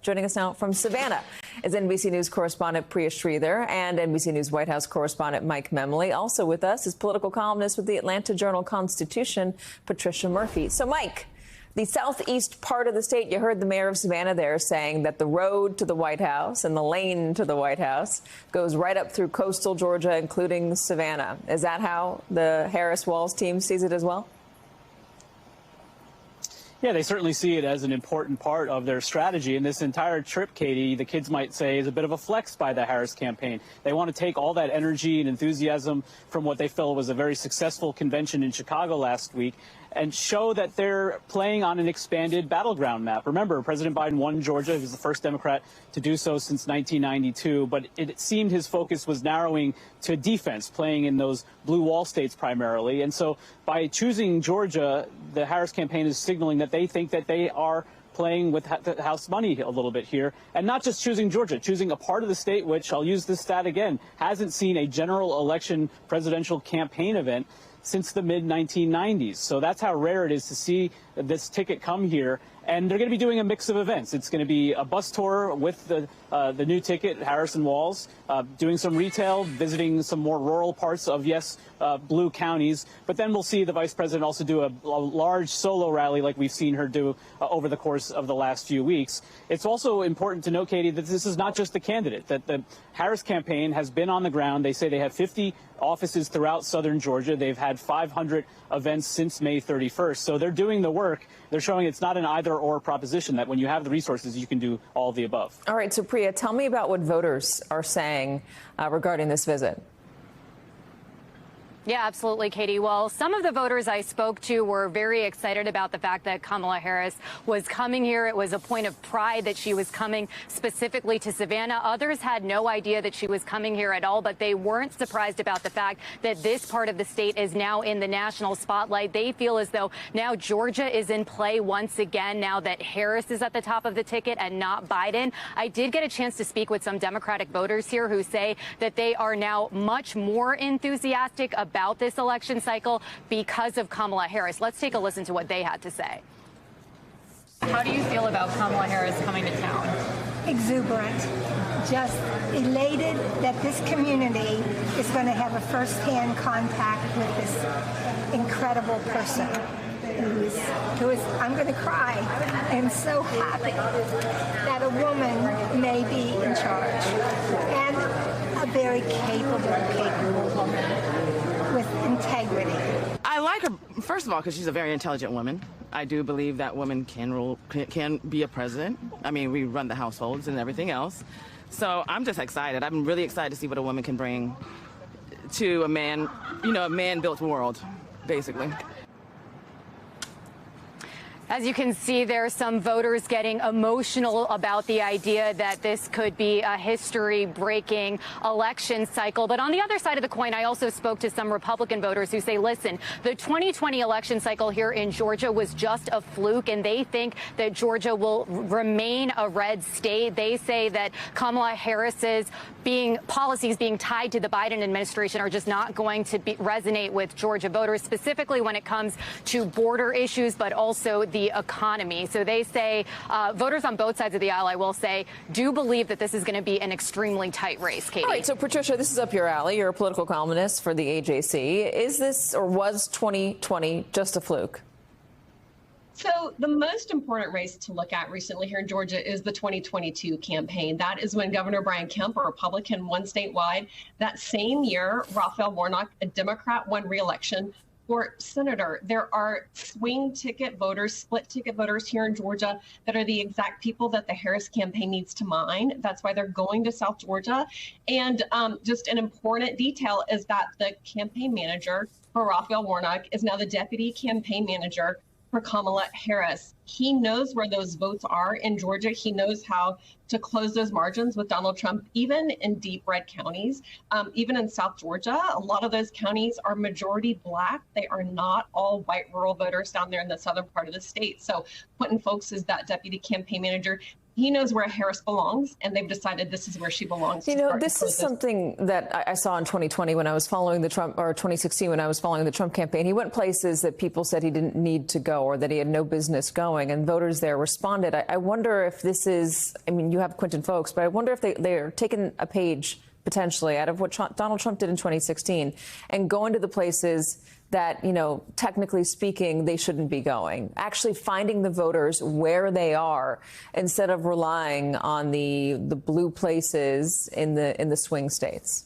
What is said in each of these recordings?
Joining us now from Savannah is NBC News correspondent Priya Sridhar and NBC News White House correspondent Mike Memoli. Also with us is political columnist with the Atlanta Journal-Constitution, Patricia Murphy. So, Mike, the southeast part of the state, you heard the mayor of Savannah there saying that the road to the White House and the lane to the White House goes right up through coastal Georgia, including Savannah. Is that how the Harris-Walz team sees it as well? Yeah, they certainly see it as an important part of their strategy. And this entire trip, Katie, the kids might say, is a bit of a flex by the Harris campaign. They want to take all that energy and enthusiasm from what they felt was a very successful convention in Chicago last week and show that they're playing on an expanded battleground map. Remember, President Biden won Georgia. He was the first Democrat to do so since 1992. But it seemed his focus was narrowing to defense, playing in those blue wall states primarily. And so by choosing Georgia, the Harris campaign is signaling that they think that they are playing with the House money a little bit here, and not just choosing Georgia, choosing a part of the state which, I'll use this stat again, hasn't seen a general election presidential campaign event since the mid-1990s. So that's how rare it is to see this ticket come here. And they're going to be doing a mix of events. It's going to be a bus tour with the new ticket, Harris-Walz, doing some retail, visiting some more rural parts of, yes, blue counties. But then we'll see the vice president also do a large solo rally like we've seen her do over the course of the last few weeks. It's also important to note, Katie, that this is not just the candidate, that the Harris campaign has been on the ground. They say they have 50 offices throughout southern Georgia. They've had 500 events since May 31st. So they're doing the work. They're showing it's not an either-or proposition, that when you have the resources, you can do all of the above. All right, so Priya, tell me about what voters are saying regarding this visit. Yeah, absolutely, Katie. Well, some of the voters I spoke to were very excited about the fact that Kamala Harris was coming here. It was a point of pride that she was coming specifically to Savannah. Others had no idea that she was coming here at all, but they weren't surprised about the fact that this part of the state is now in the national spotlight. They feel as though now Georgia is in play once again, now that Harris is at the top of the ticket and not Biden. I did get a chance to speak with some Democratic voters here who say that they are now much more enthusiastic about this election cycle because of Kamala Harris. Let's take a listen to what they had to say. How do you feel about Kamala Harris coming to town? Exuberant, just elated that this community is going to have a first-hand contact with this incredible person who is, I'm going to cry. I am so happy that a woman may be in charge, and a very capable woman with integrity. I like her, first of all, because she's a very intelligent woman. I do believe that woman can be a president. I mean, we run the households and everything else. So I'm just excited. I'm really excited to see what a woman can bring to a man, a man-built world, basically. As you can see, there are some voters getting emotional about the idea that this could be a history-breaking election cycle. But on the other side of the coin, I also spoke to some Republican voters who say, listen, the 2020 election cycle here in Georgia was just a fluke, and they think that Georgia will remain a red state. They say that Kamala Harris's policies being tied to the Biden administration are just not going to resonate with Georgia voters, specifically when it comes to border issues, but also the economy. So they say voters on both sides of the aisle, I will say, do believe that this is going to be an extremely tight race, Katie. All right, so Patricia, this is up your alley. You're a political columnist for the AJC. Is this, or was 2020 just a fluke? So the most important race to look at recently here in Georgia is the 2022 campaign. That is when Governor Brian Kemp, a Republican, won statewide. That same year, Raphael Warnock, a Democrat, won re-election for senator. There are swing ticket voters, split ticket voters here in Georgia that are the exact people that the Harris campaign needs to mine. That's why they're going to South Georgia. And just an important detail is that the campaign manager for Raphael Warnock is now the deputy campaign manager for Kamala Harris. He knows where those votes are in Georgia. He knows how to close those margins with Donald Trump, even in deep red counties, even in South Georgia. A lot of those counties are majority Black. They are not all white rural voters down there in the southern part of the state. So Quentin Folks is that deputy campaign manager. he knows where Harris belongs, and they've decided this is where she belongs. You know, this is something that I saw in 2020 when I was following the Trump, or 2016 when I was following the Trump campaign. He went places that people said he didn't need to go or that he had no business going, and voters there responded. I wonder if this is, I mean, you have Quinton folks, but I wonder if they're taking a page potentially out of what Donald Trump did in 2016 and going to the places that, you know, technically speaking, they shouldn't be going. Actually finding the voters where they are instead of relying on the blue places in the swing states.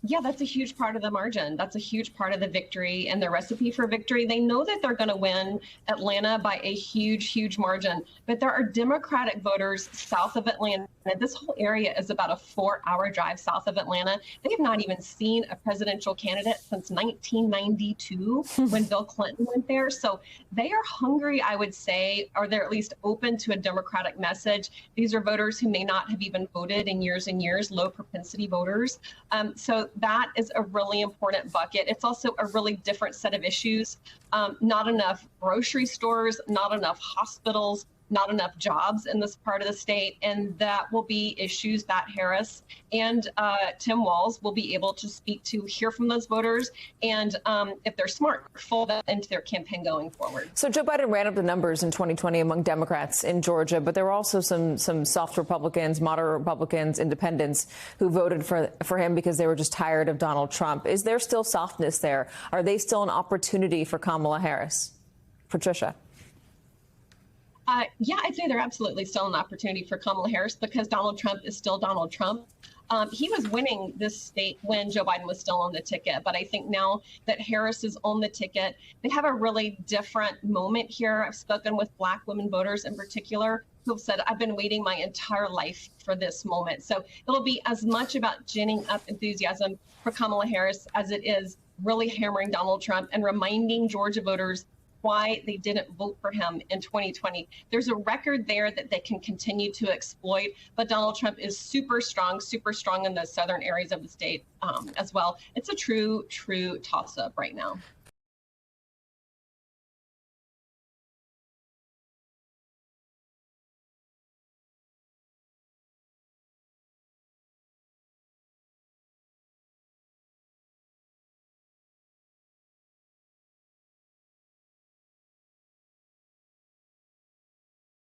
Yeah, that's a huge part of the margin. That's a huge part of the victory and the recipe for victory. They know that they're going to win Atlanta by a huge, huge margin. But there are Democratic voters south of Atlanta. This whole area is about a 4-hour drive south of Atlanta. They have not even seen a presidential candidate since 1992 when Bill Clinton went there. So they are hungry, I would say, or they're at least open to a Democratic message. These are voters who may not have even voted in years and years, low propensity voters. So that is a really important bucket. It's also a really different set of issues. Not enough grocery stores, not enough hospitals, not enough jobs in this part of the state. And that will be issues that Harris and Tim Walz will be able to speak to, hear from those voters, and if they're smart, fold that into their campaign going forward. So Joe Biden ran up the numbers in 2020 among Democrats in Georgia, but there were also some soft Republicans, moderate Republicans, independents who voted for him because they were just tired of Donald Trump. Is there still softness there? Are they still an opportunity for Kamala Harris? Patricia. Yeah, I'd say they're absolutely still an opportunity for Kamala Harris because Donald Trump is still Donald Trump. He was winning this state when Joe Biden was still on the ticket. But I think now that Harris is on the ticket, they have a really different moment here. I've spoken with Black women voters in particular who have said, I've been waiting my entire life for this moment. So it'll be as much about ginning up enthusiasm for Kamala Harris as it is really hammering Donald Trump and reminding Georgia voters why they didn't vote for him in 2020. There's a record there that they can continue to exploit, but Donald Trump is super strong in the southern areas of the state as well. It's a true toss-up right now.